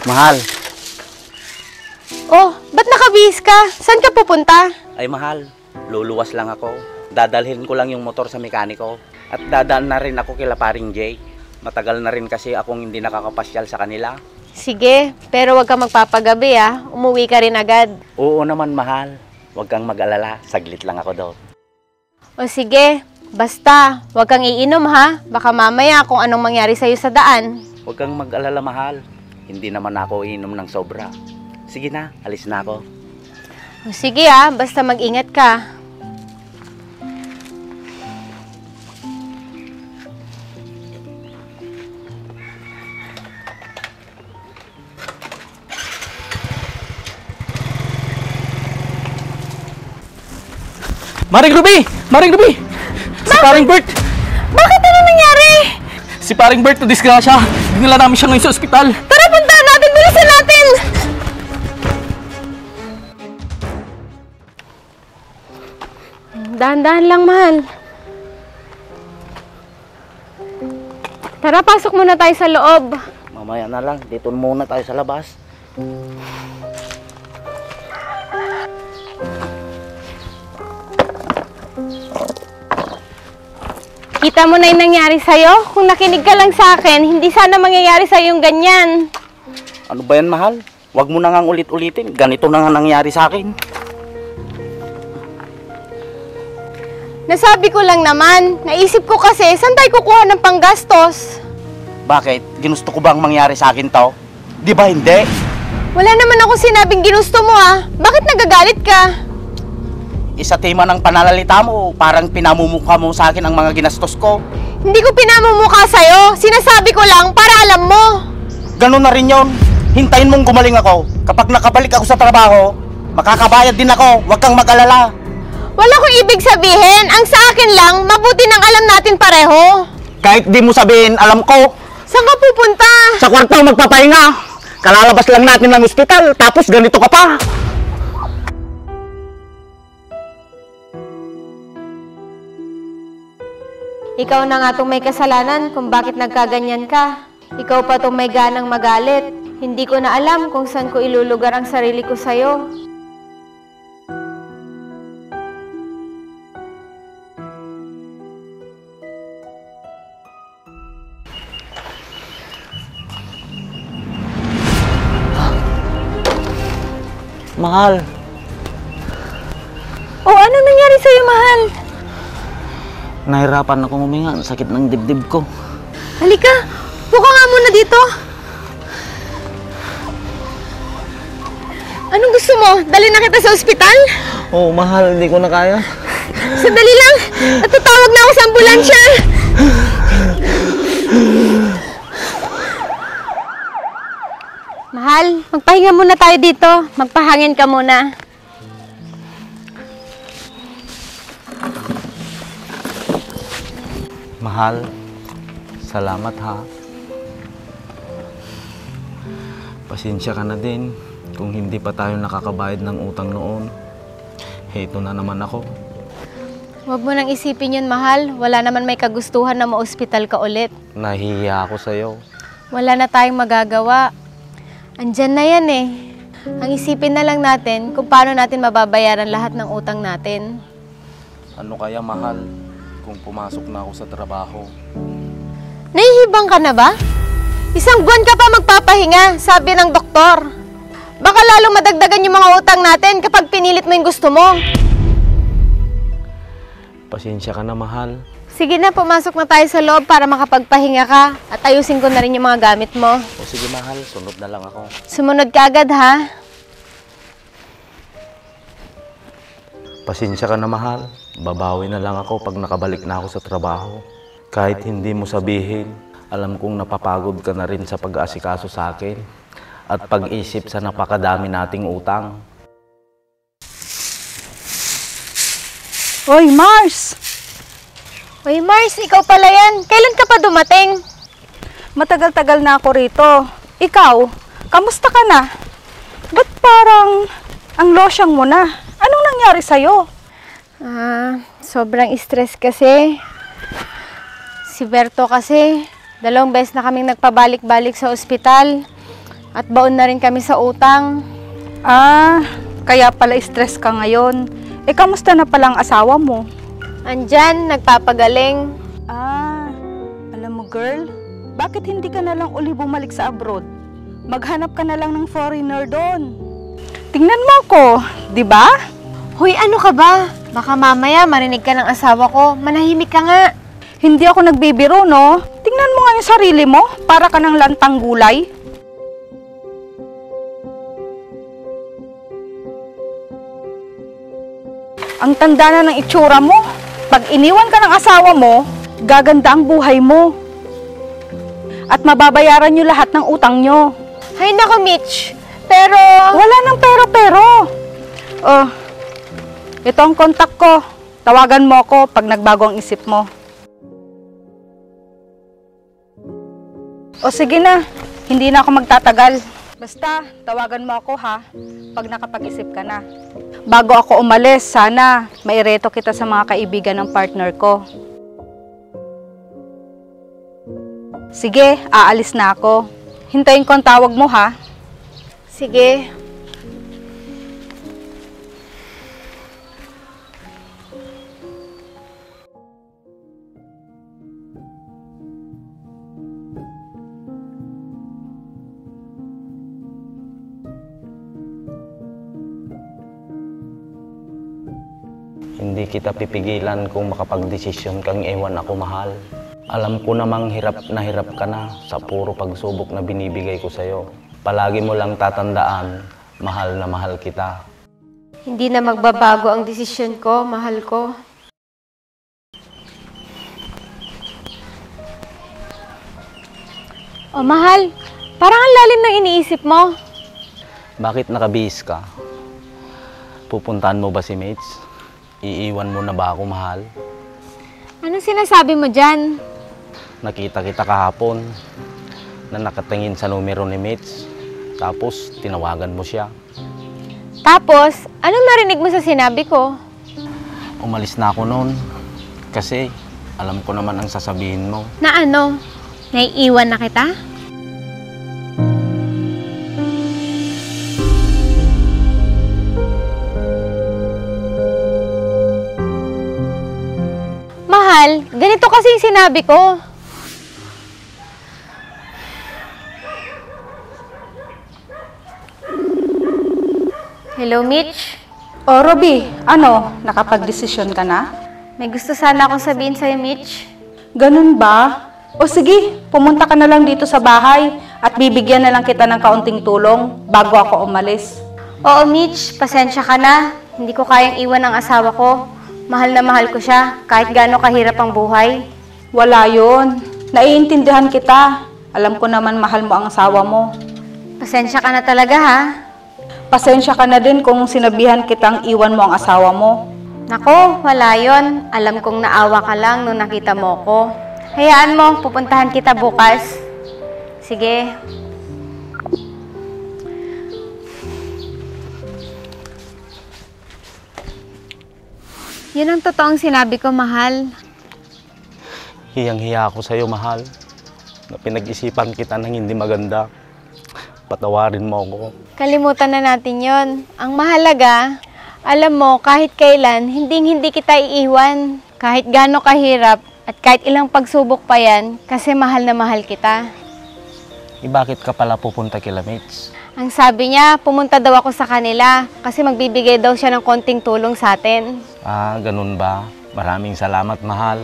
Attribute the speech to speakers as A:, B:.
A: Mahal.
B: Oh, ba't nakabihis ka? Saan ka pupunta?
A: Ay mahal, luluwas lang ako. Dadalhin ko lang yung motor sa mekaniko. At dadaan na rin ako kila paring Jay. Matagal na rin kasi akong hindi nakakapasyal sa kanila.
B: Sige, pero wag kang magpapagabi ah. Umuwi ka rin agad.
A: Oo naman mahal. Huwag kang mag-alala, saglit lang ako daw.
B: O sige, basta, wag kang iinom ha. Baka mamaya kung anong mangyari sa'yo sa daan.
A: Huwag kang mag-alala mahal. Hindi naman ako inom ng sobra. Sige na, alis na ako.
B: O sige ah, basta mag-ingat ka.
C: Maring Ruby! Maring Ruby! Si paring Bert!
B: Bakit ano nangyari?
C: Si paring Bert na disgrasya. Dinala namin siya ngayon sa ospital.
B: Tara, puntahan natin! Bilisan natin! Dahan-dahan lang, mahal. Tara, pasok muna tayo sa loob.
A: Mamaya na lang, dito muna tayo sa labas.
B: Kita mo na yung nangyari sa'yo? Kung nakinig ka lang sa akin, hindi sana mangyayari sa'yo yung ganyan.
A: Ano ba yan mahal? Huwag mo na nga ulit-ulitin. Ganito na nga nangyari sa akin.
B: Nasabi ko lang naman. Naisip ko kasi, saan tayo kukuha ng panggastos?
A: Bakit? Ginusto ko bang mangyari sa akin to? Di ba hindi?
B: Wala naman ako sinabing ginusto mo ah. Bakit nagagalit ka?
A: Isa tema ng pananalita mo, parang pinamumukha mo sa akin ang mga ginastos ko.
B: Hindi ko pinamumukha sa'yo. Sinasabi ko lang para alam mo.
A: Ganun na rin yon. Hintayin mong gumaling ako. Kapag nakabalik ako sa trabaho, makakabayad din ako. Huwag kang mag-alala.
B: Wala ko ibig sabihin. Ang sa akin lang, mabuti nang alam natin pareho.
A: Kahit di mo sabihin, alam ko.
B: Saan ka pupunta?
A: Sa kwarto magpapahinga. Kalalabas lang natin ng ospital, tapos ganito ka pa.
B: Ikaw na nga itong may kasalanan kung bakit nagkaganyan ka. Ikaw pa itong may ganang magalit. Hindi ko na alam kung saan ko ilulugar ang sarili ko sa'yo.
A: Mahal.
B: Oh, ano nangyari sa'yo, mahal?
A: Nahirapan ako huminga. Ang sakit ng dibdib ko.
B: Halika, buka nga muna dito. Anong gusto mo? Dali na kita sa ospital?
A: Oo, mahal. Hindi ko na kaya.
B: Sandali lang. Natatawag na ako sa ambulansya. Mahal, magpahinga muna tayo dito. Magpahangin ka muna.
A: Mahal, salamat ha. Pasensya ka na din kung hindi pa tayo nakakabayad ng utang noon. Heto na naman ako.
B: Huwag mo nang isipin yun, mahal. Wala naman may kagustuhan na ma-ospital ka ulit.
A: Nahihiya ako sa'yo.
B: Wala na tayong magagawa. Andyan na yan eh. Ang isipin na lang natin kung paano natin mababayaran lahat ng utang natin.
A: Ano kaya mahal kung pumasok na ako sa trabaho?
B: Nahihibang ka na ba? Isang buwan ka pa magpapahinga, sabi ng doktor. Baka lalong madagdagan yung mga utang natin kapag pinilit mo yung gusto mo.
A: Pasensya ka na mahal.
B: Sige na, pumasok na tayo sa loob para makapagpahinga ka. At ayusin ko na rin yung mga gamit mo.
A: O sige mahal, sunod na lang ako.
B: Sumunod ka agad ha.
A: Pasensya ka na mahal. Babawi na lang ako pag nakabalik na ako sa trabaho. Kahit hindi mo sabihin, alam kong napapagod ka na rin sa pag-aasikaso sa akin at pag-isip sa napakadami nating utang.
D: Hoy, Mars!
B: Hoy Mars, ikaw pala yan. Kailan ka pa dumating?
D: Matagal-tagal na ako rito. Ikaw, kamusta ka na? Ba't parang ang losyang mo na? Anong nangyari sa'yo?
B: Sobrang stress kasi. Si Berto kasi, 2 beses na kaming nagpabalik-balik sa ospital. At baon na rin kami sa utang.
D: Ah, kaya pala stress ka ngayon. Eh, kamusta na palang asawa mo?
B: Andyan, nagpapagaling.
D: Ah, alam mo girl, bakit hindi ka na lang uli bumalik sa abroad? Maghanap ka na lang ng foreigner doon. Tingnan mo ako, di ba?
B: Hoy, ano ka ba? Baka mamaya marinig ka ng asawa ko. Manahimik ka nga.
D: Hindi ako nagbibiro, no? Tingnan mo nga yung sarili mo, para ka ng lantang gulay. Ang tanda na ng itsura mo. Pag iniwan ka ng asawa mo, gaganda ang buhay mo. At mababayaran nyo lahat ng utang nyo.
B: Hay nako, Mitch. Pero...
D: Wala nang pero-pero. Oh, ito ang kontak ko. Tawagan mo ako pag nagbago ang isip mo. O sige na, hindi na ako magtatagal. Basta, tawagan mo ako ha, pag nakapag-isip ka na. Bago ako umalis, sana maireto kita sa mga kaibigan ng partner ko. Sige, aalis na ako. Hintayin ko ang tawag mo ha.
B: Sige.
A: Hindi kita pipigilan kung makapagdesisyon kang iwan ako, mahal. Alam ko namang hirap ka na sa puro pagsubok na binibigay ko sa'yo. Palagi mo lang tatandaan, mahal na mahal kita.
B: Hindi na magbabago ang desisyon ko, mahal ko. Oh, mahal. Parang ang lalim ng iniisip mo.
A: Bakit nakabihis ka? Pupuntahan mo ba si Mates? Iiwan mo na ba ako, mahal?
B: Anong sinasabi mo dyan?
A: Nakita kita kahapon na nakatingin sa numero ni Mates. Tapos, tinawagan mo siya.
B: Tapos, anong narinig mo sa sinabi ko?
A: Umalis na ako noon. Kasi, alam ko naman ang sasabihin mo.
B: Na ano? Naiiwan na kita? Mahal, ganito kasi yung sinabi ko. Hello, Mitch.
D: O Robby, ano? Nakapag-desisyon ka na?
B: May gusto sana akong sabihin sa'yo, Mitch.
D: Ganun ba? O sige, pumunta ka na lang dito sa bahay at bibigyan na lang kita ng kaunting tulong bago ako umalis.
B: Oo, Mitch, pasensya ka na. Hindi ko kayang iwan ang asawa ko. Mahal na mahal ko siya, kahit gaano kahirap ang buhay.
D: Wala yun. Naiintindihan kita. Alam ko naman mahal mo ang asawa mo.
B: Pasensya ka na talaga, ha?
D: Pasensya ka na din kung sinabihan kitang iwan mo ang asawa mo.
B: Nako, wala yon. Alam kong naawa ka lang nung nakita mo ko. Hayaan mo, pupuntahan kita bukas. Sige. Yun ang totoong sinabi ko, mahal.
A: Hiyang-hiya ako sa'yo, mahal. Na pinag-isipan kita ng hindi maganda. Patawarin mo ako.
B: Kalimutan na natin yon. Ang mahalaga, alam mo, kahit kailan, hindi kita iiwan. Kahit gaano kahirap, at kahit ilang pagsubok pa yan, kasi mahal na mahal kita.
A: Bakit ka pala pupunta kila Mates?
B: Ang sabi niya, pumunta daw ako sa kanila, kasi magbibigay daw siya ng konting tulong sa atin.
A: Ah, ganun ba? Maraming salamat, mahal.